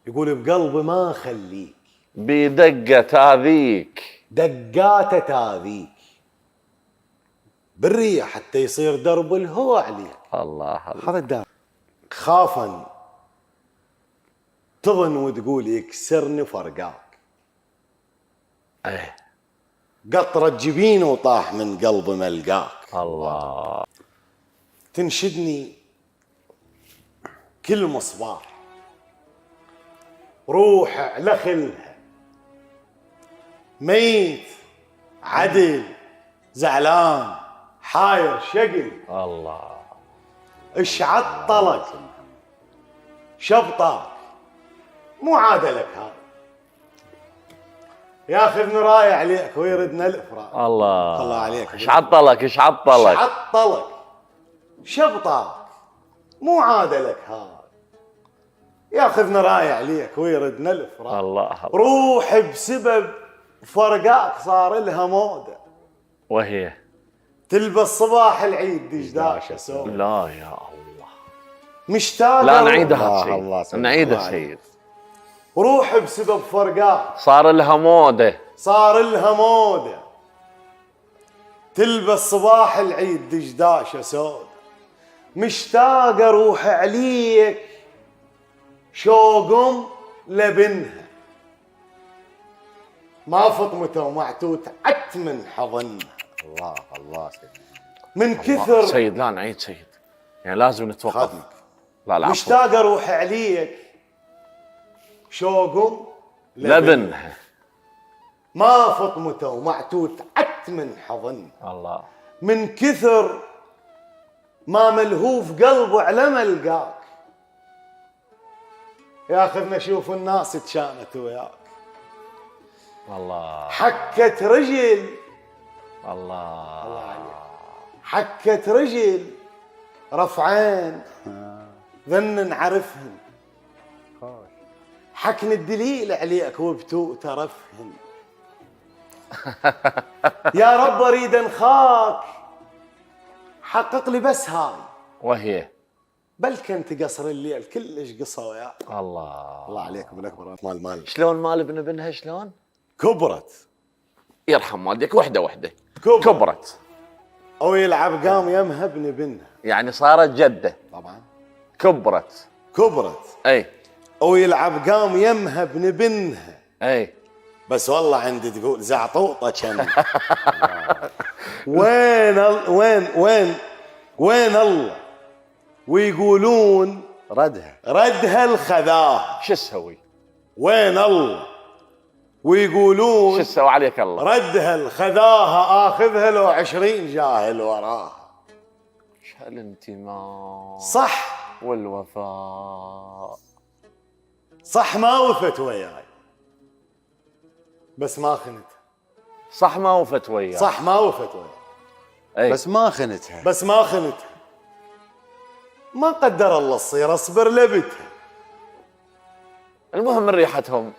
يقول بقلبي ما خليك، بدقة تاذيك، دقاته تاذيك، بالريح حتى يصير درب الهوى عليك. الله الله. هذا الدار. خافا تظن وتقول يكسرني فرقاك، ايه قطرة جبين وطاح من قلبي ملقاك. الله. تنشدني كل مصباح، روح على خلها، ميت عدل زعلان حاير شقل، الله. اش عطلك شبطك مو عادلك هذا، ياخذني رايح عليك ويردنا الافراق. الله الله عليك. ايش عطلك ايش عطلك؟ عطلك شبطك مو عادلك هذا، ياخذنا رايح عليك ويردنا الافراق. الله. روح بسبب فرقاك صار لها موده، وهي تلبس صباح العيد دشداشه سود. لا يا الله. مشتاقه لا نعيدها الله سيد، نعيدها سيد. روح بسبب فرقاك صار لها موده، صار لها موده، تلبس صباح العيد دشداشه سود. مشتاقه روح عليك شوقم لبنها، ما فطمته ومعتوت عت من حضنها. الله الله سيد. من كثر سيد لا نعيد سيد، يعني لازم نتوقف. خادمك. لا لا مشتاقه روح عليك شوقم لبنها، ما فطمته ومعتوت عت من حضنها. الله. من كثر ما ملهوف قلبه على ملقاك، ياخذنا شوف الناس تشامت وياك. الله حكت رجل الله. حكت رجل رفعين ظن نعرفهن، حكن الدليل عليك وبتو ترفهن. يا رب اريد انخاك حقق لي بس هاي، وهي بل كنت قصر الليل كلش قصة وياك. الله. الله عليك من اكبر مال شلون مال ابن ابنها شلون؟ كبرت يرحم والديك وحده وحده. كبرت. كبرت او يلعب قام يمها ابن بنها. يعني صارت جده. طبعا كبرت. كبرت. اي او يلعب قام يمها ابن بنها. اي بس والله عندي تقول زعطوطه كم. وين الله ويقولون ردها الخذاه. شو اسوي؟ وين الله ويقولون شو اسوي عليك الله؟ ردها الخذاها، اخذها لو 20 جاهل وراها. ايش هالانتماء صح والوفاء. صح ما وفت وياي بس ما خنتها. صح ما وفت وياك. صح ما وفت وياي أي. بس ما خنتها. بس ما خنتها. ما قدر الله تصير اصبر لبتها. المهم من ريحتهم.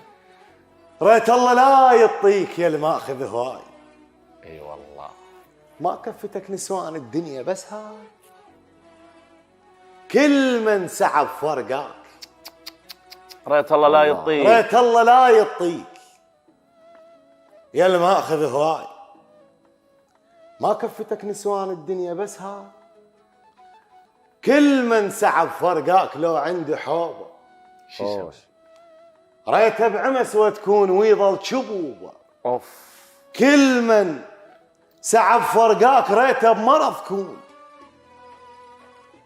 ريت الله لا يعطيك يا اللي ماخذ هواي. اي والله. ما كفتك نسوان الدنيا بس هاي، كل من سعب فرقاك. ريت الله لا يطيق. ريت الله لا يعطيك يا اللي ماخذ هواي. ما كفتك نسوان الدنيا بس هاي، كل من سعب فرقاك لو عنده حوبه. شو يسوي؟ ريته بعمس وتكون ويظل شبوبه. اوف. كل من سعب فرقاك ريته بمرض كون،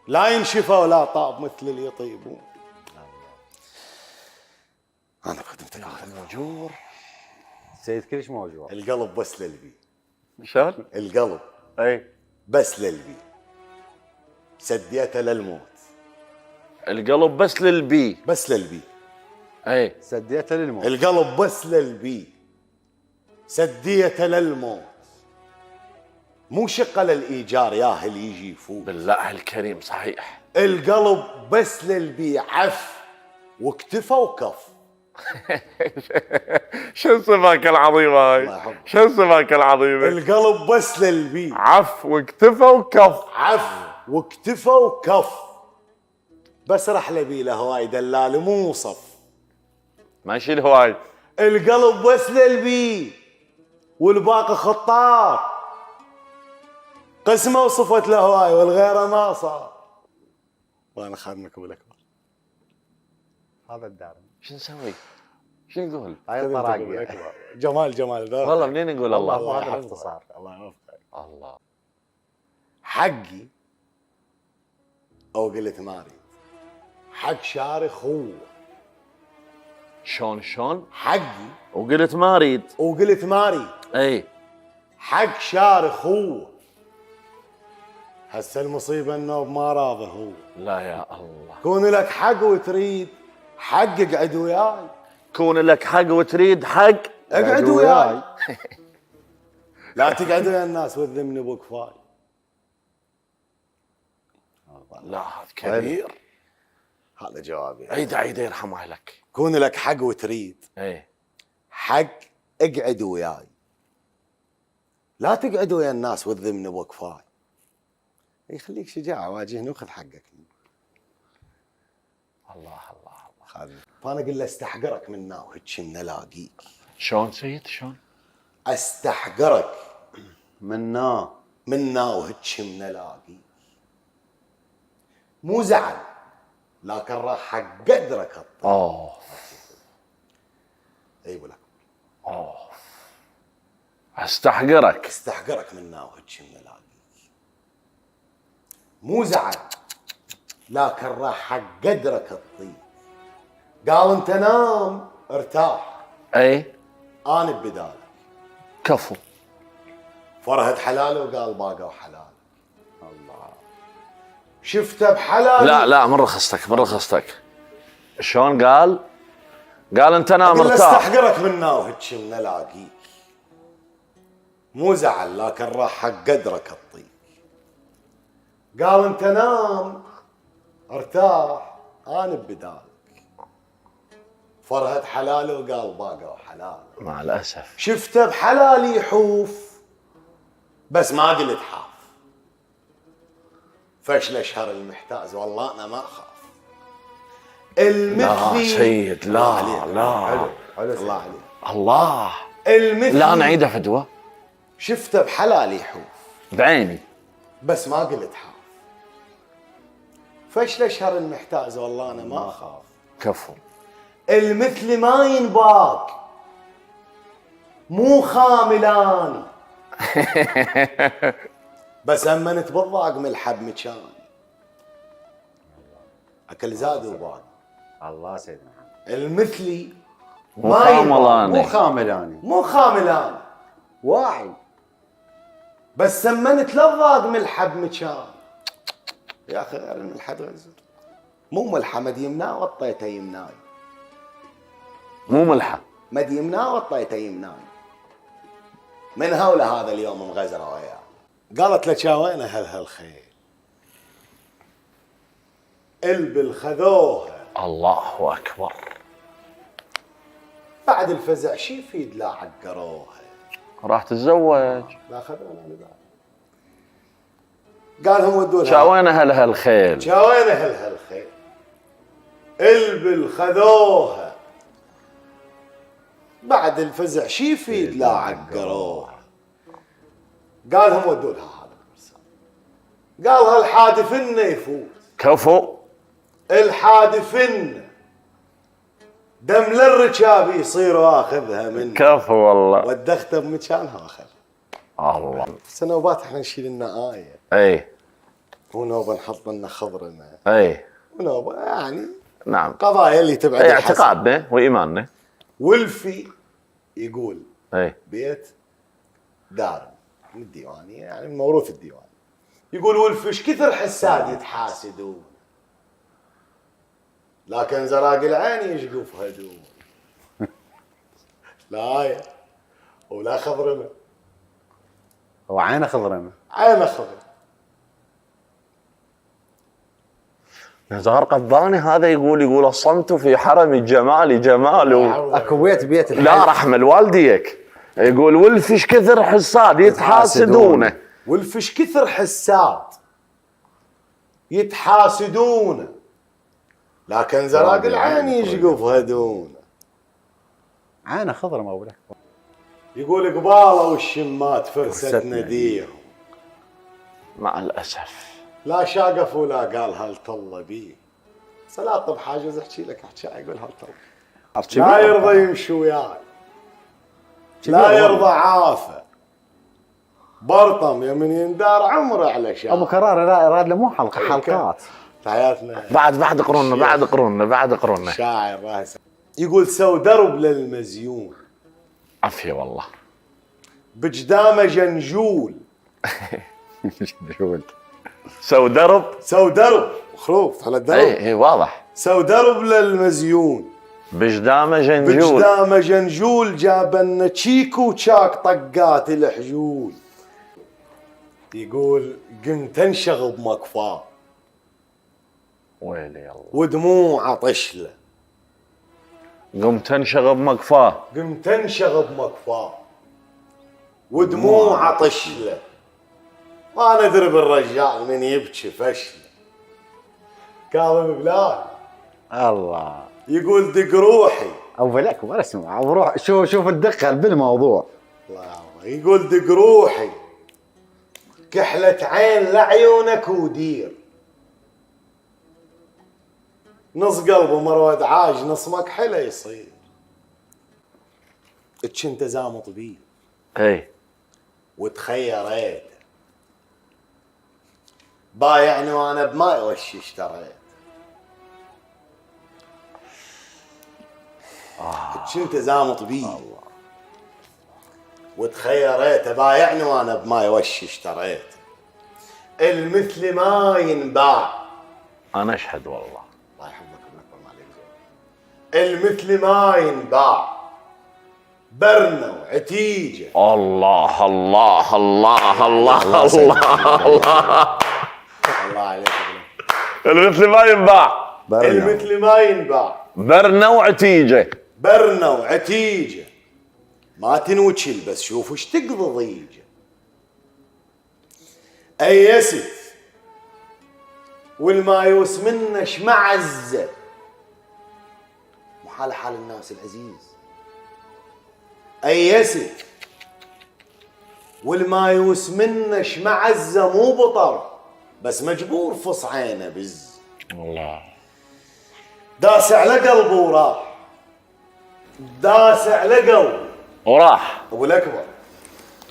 لا ينشفى ولا طاب مثل اللي يطيبون. انا بخدمتك موجور. سيد كلش موجوع. القلب بس للبي. شلون؟ القلب اي بس للبي، سديته للموت. القلب بس للبي. بس للبي. اي سديته للموت. القلب بس للبي، سديته للموت. مو شقه للايجار ياهل يجي يفوت. بالله الكريم صحيح. القلب بس للبي، عف واكتفى وكف. شو صفاك العظيمة هاي؟ الله يحفظك. شو صفاك العظيمة؟ القلب بس للبي، عف واكتفى وكف. عف واكتفى وكف. بس رح لبي له هواي دلال موصف، ما يشيل هواي. القلب بس للبي والباقي خطار، قسمه وصفت له هواي والغيره ما صار. وانا خادمك بالاكبر. هذا الدار. شو نسوي؟ شو نقول؟ هاي الطراقية. جمال ذا. والله منين نقول الله؟ الله يحفظك. اختصار. الله يوفقك. الله. حقي او قلت ما اريد، حق شارخ هو شلون؟ حقي وقلت ما اريد. وقلت ما اريد، اي حق شارخ هو. هسه المصيبه انه ما راضي هو. لا يا الله. كون لك حق وتريد حق اقعد وياي، كون لك حق وتريد حق اقعد وياي. لا تقعد ويا الناس وتذمني ابو كفاي. لا هذا كبير. هذا جوابي. عيد يرحم اهلك. كون لك حق وتريد اي حق اقعد وياي، لا تقعد ويا الناس وتذمني ابو كفاي. يخليك شجاع، واجهني وخذ حقك. الله. فانا اقول له استحقرك منا وهيك من الاقيك. شلون سيد شلون؟ استحقرك منا وهيك من الاقيك. مو زعل لكن راح حق قدرك الطيب. اوه اي ولك استحقرك. استحقرك منا وهيك من الاقيك. مو زعل لكن راح حق قدرك الطيب. قال انت نام ارتاح، اي انا ببدالك. كفو. فرهد حلاله وقال باقوا حلال. الله شفته بحلال. لا من رخصتك شلون قال انت نام ارتاح. استحقرك منا وهيك من الاقيك. مو زعل لكن راح حق قدرك الطيب. قال انت نام ارتاح انا ببدالك. فرهد حلاله وقال باقوا حلال. مع الاسف شفته بحلال يحوف بس ما قلت حاف. فشل اشهر المحتاز والله انا ما اخاف. المثلي لا سيد لا حلو الله عليك. الله المثلي لا نعيده فدوه. شفته بحلال يحوف بعيني بس ما قلت حاف. فشل اشهر المحتاز والله انا ما اخاف. كفو. المثل ما ينباق مو خاملاني. بس امنت بالضاق ملحب مكاني. اكل زاد وباق. الله سيدنا محمد. المثلي مو ما ينباق. خاملاني. مو خاملاني. واعي بس سمنت للضاق ملحب مكان. يا اخي غير الملحد غزر. مو ملحه مد يمناه وطيته يمناي. مو ملحه مد يمناه وطيته يمناي. من هوله هذا اليوم مغزره وياه. قالت لك يا وين هالخيل البل خذوها. الله اكبر. بعد الفزع شي يفيد لا عقروها. راح تتزوج. لا خذونا انا بعد. قالهم ودوا لها. شاوين هالخيل. شاوين هالخيل البل خذوها. بعد الفزع شي يفيد لا عقروها. قالهم ودوا لها هذا المرسال. قال هالحادثن يفوت. كفو. الحادثن دم للركاب يصير واخذها منه. كفو والله. ودخته بمكانها واخذها. الله. سنوبات احنا نشيل لنا آية اي ونوبة نحط لنا خضرنا اي ونوبة يعني نعم. قضايا اللي تبعد اي الحسن. اعتقادنا وايماننا. ولفي يقول اي بيت دار من الديوانية يعني من موروث الديوان. يقول ولفش كثر حساد يتحاسدون لكن زراق العين يشقف هدون. لا آية ولا خضرنا. هو عينه خضرمه. عينه خضر. نزار قباني هذا يقول الصمت في حرم الجمال جمال. اكو بيت لا رحم الوالديك يقول ولفش كثر حساد يتحاسدونه. ولفش كثر حساد يتحاسدونه لكن زراق العين يشقف هدونه. عينه خضرة ما أقول لك. يقول قباله والشمات فرست نديهم، مع الاسف. لا شاقف ولا قال هل طل بيه. سلاطب حاجز احكي لك حكايه يقول هل طل. لا يرضى يمشي وياي، لا يرضى عافه، برطم يمن يندار عمره على شاي. ابو كرار راد له مو حلقات حياتنا بعد قرونا شاعر راس. يقول سو درب للمزيون عافيه والله. بجدامه جنجول. سو درب خروف على الدرب. اي واضح. سو درب للمزيون بجدامه جنجول جاب لنا تشيكو وشاك طقات الحجول. يقول قمت انشغ بمكفاه ويلي الله، ودموع طشله. قمت انشغ بمكفاه ودموع طشله. وانا ادري بالرجال من يبكي فشله. كاظم بلال الله يقول دق روحي. ابو فلك ولا اسمع بروح. شوف الدقه بالموضوع. الله يقول دق روحي كحلة عين لعيونك ودير. نص قلبه مرود عاج نص مكحله يصير. كنت زامط بيه اي وتخيريت بايعني وانا بماي وش اشتريت. كنت زامط بيه وتخيريت بايعني وانا بماي وش اشتريت. المثل ما ينباع. انا اشهد والله. الله يحفظك ونكبر ما عليك زين. المثل ما ينباع برنا وعتيجه. الله الله الله الله الله الله عليك. المثل ما ينباع. المثل ما ينباع برنا وعتيجه. ما تنوتشل بس شوف وش تقضي ضيجه. ايست والمايوس منه شمعزه. محال حال الناس العزيز. ايست والمايوس منه شمعزه مو بطر بس مجبور فص عينه بز. الله داس على قلبه وراح. داس على قلبه وراح. ابو الاكبر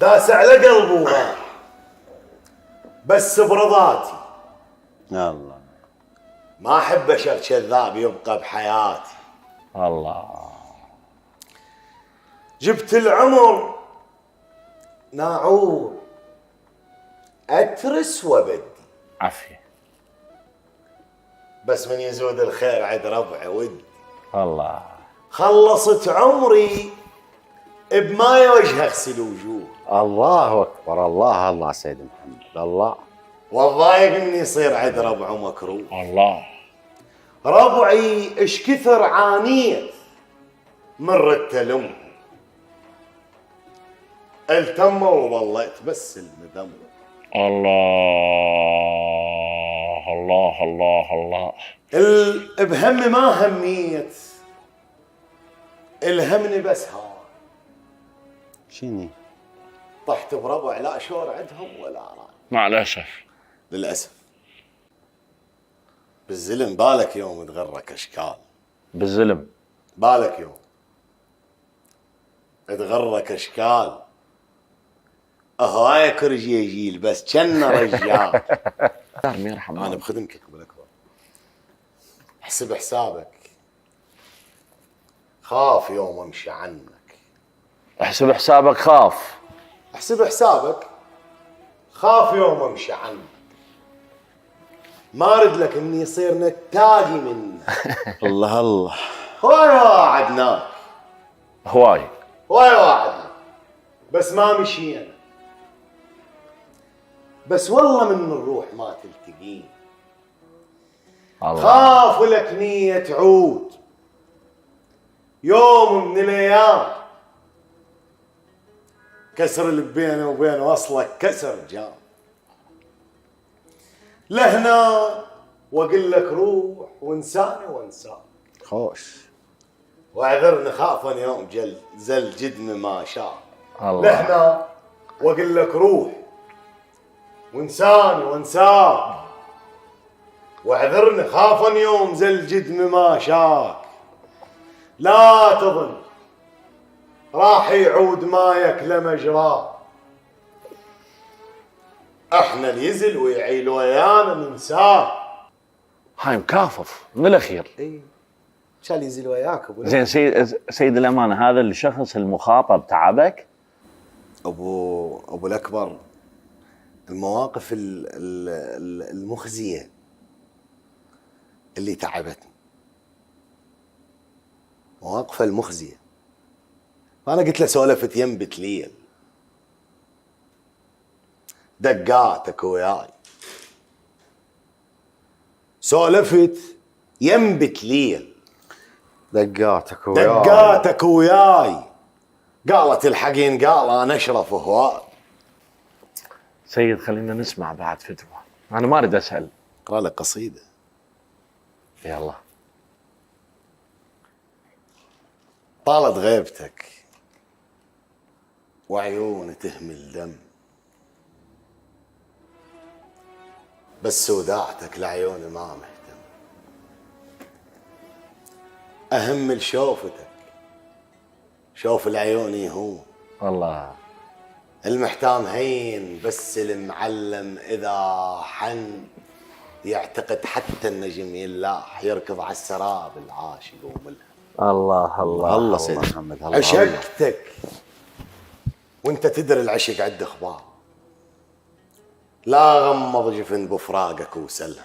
داس على قلبه وراح. بس برضاتي الله ما احب بشر كذاب يبقى بحياتي. الله جبت العمر ناعور اترس وبدي. عافيه. بس من يزود الخير عد ربعه ودي. الله خلصت عمري بماي وجه اغسل وجوه. الله اكبر. الله سيد محمد. الله والضايق اني يصير عد ربعه مكروه. الله ربعي اش كثر عانيت من رتلم. التموا وظليت بس المذم. الله الله الله الله. بهم ما هميت الهمني بس ها. شيني طحت بربع لا شور عندهم ولا راي. مع الاسف. للاسف. بالزلم بالك يوم تغرك اشكال. بالزلم بالك يوم تغرك اشكال. هاي كرجيجيل بس كنا رجال. انا بخدمتك ابو الاكبر. احسب حسابك خاف يوم امشي عنك. احسب حسابك خاف. احسب حسابك خاف يوم امشي عنك. ما ارد لك اني يصير نتاجي منك. الله هواي واعدناك. هواي واعدناك بس ما مشينا. بس والله من الروح ما تلتقين. خاف لك نية تعود يوم من الايام. كسر اللي بيني وبين وصلك كسر جام. لهنا واقول لك روح وانساني وانساك. خوش واعذرني خافا يوم زل جدم ما شاء الله. لهنا واقول لك روح وانساني وانساك، واعذرني خافا يوم زل جدم ما شاك. لا تظن راح يعود مايك لمجراه، احنا اللي يزل ويعيل ويانا ننساه. هاي مكافف من الاخير. اي شال يزل وياك ابو زين سيد الامانه، هذا الشخص المخاطب تعبك؟ ابو الاكبر، المواقف المخزيه اللي تعبتني، مواقفه المخزيه. فانا قلت له سولفت ينبت ليل، دقاتك وياي سولفت ينبت ليل، دقاتك وياي. دقاتك وياي. قالت الحقين قال انا اشرف هواي. سيد خلينا نسمع بعد فتوى، انا ما اريد اسال. اقرا لك قصيده. يلا. طالت غيبتك وعيون تهمل دم، بس وداعتك لعيوني ما مهتم. أهمل شوفتك، شوف العيون يهون. الله. المحتام هين بس المعلم إذا حن يعتقد حتى النجم يلاح، يركض على السراب العاشق وملهم. الله الله الله سيد محمد. الله عشقتك وانت تدري العشق عد اخبار، لا غمض جفن بفراقك وسلهم،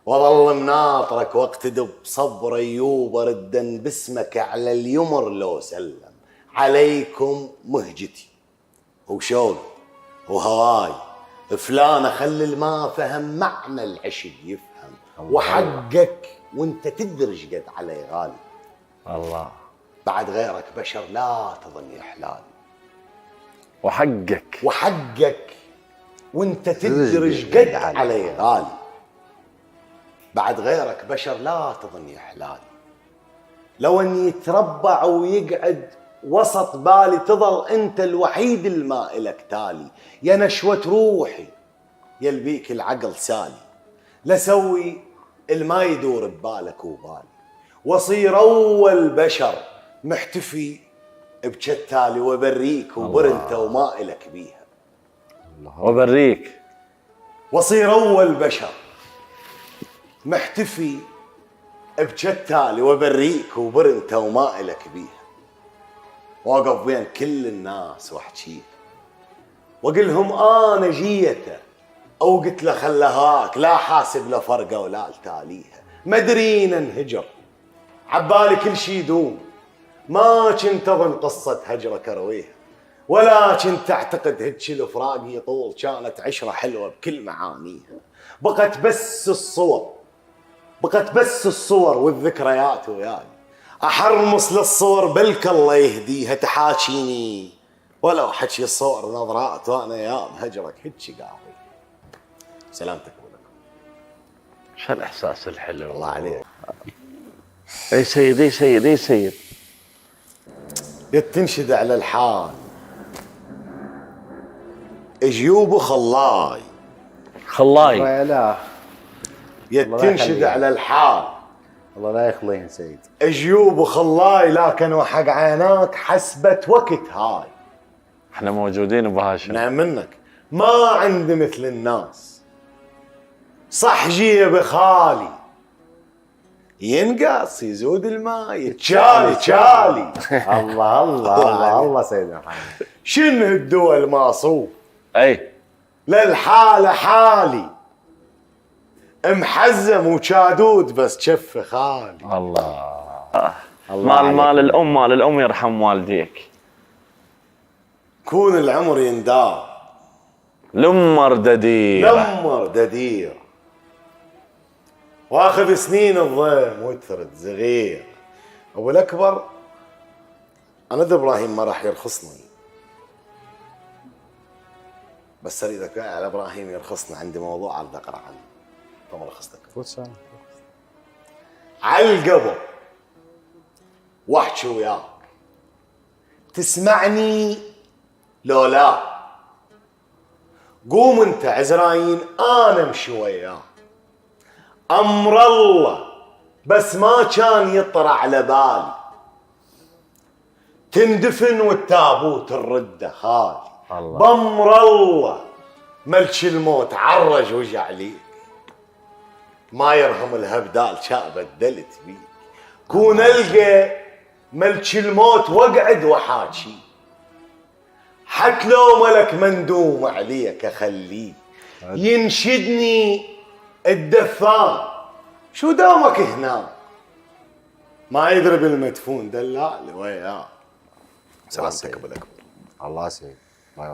وظل مناطرك واقتدب بصبر ايوب ردا باسمك على اليمر لو سلم. عليكم مهجتي وشوقي وهواي، فلان خلي ما فهم معنى العشق يفهم، وحقك وانت تدري ايش قد علي غالي. الله. بعد غيرك بشر لا تظن يا حلال، وحقك وحقك وانت تدري ايش قد علي غالي. بعد غيرك بشر لا تظن يا حلال، لو ان يتربع ويقعد وسط بالي تظل انت الوحيد الما الك تالي. يا نشوة روحي يلبيك العقل سالي، لسوي الما يدور ببالك وبالي، واصير اول بشر محتفي بجتالي، وبريك وبرنته وما الك بيها. وبريك. واصير اول بشر محتفي بجتالي، وبريك وبرنته وما الك بيها. واقف بين كل الناس واحكيك واقول لهم انا جيته، او قلت له خلهاك، لا حاسب له فرقه ولا التاليها. مدرينا انهجر عبالي كل شي يدوم، ما كنت اظن قصه هجرك ارويها، ولا كنت اعتقد هيك الفراق يطول. كانت عشره حلوه بكل معانيها، بقت بس الصور، بقت بس الصور والذكريات وياي. احرمص للصور بلك الله يهديها، تحاشيني ولو حكي الصور نظرات، وانا ايام هجرك هيك قاضي. سلامتك ولكم. شو الاحساس الحلو. الله عليك. اي سيد اي سيد اي سيد. تنشد على الحال جيوب خلاي، خلاي. لا تنشد على الحال الله لا يخلين سيد. جيوب خلاي، لكن وحق عيناك حسبت وقت هاي. احنا موجودين بهاشم. نعم منك، ما عندي مثل الناس، صح جيب خالي ينقص يزود الماء يتشالي تشالي. الله الله الله الله سيد محمد. شنو الدول ماصوف اي للحالة حالي، محزم وشادود بس شف خالي. الله. مال الام، مال الام يرحم والديك. كون العمر يندار لمر ددير. لمر ددير، واخذ سنين الضيم وترد صغير. ابو الاكبر، انا ذا ابراهيم ما راح يرخصني، بس اريدك على ابراهيم يرخصنا. عندي موضوع اريد اقرا عنه، فما رخصتك. على القبر واحكي وياك، تسمعني لو لا؟ قوم انت عزرايل انا امشي وياك. امر الله بس ما كان يطرى على بالي تندفن والتابوت الرده خالي. الله. بامر الله ملك الموت عرج وجع ليك، ما يرهم الهبدال شا بدلت بيك. كون القى ملك الموت واقعد وحاكي، حتى لو ملك مندوم عليك اخليه ينشدني الدفان. شو دامك هنا؟ ما يدري بالمدفون دلال وياه. سلامتك ابو الاكبر. الله سيد. الله يوفقك.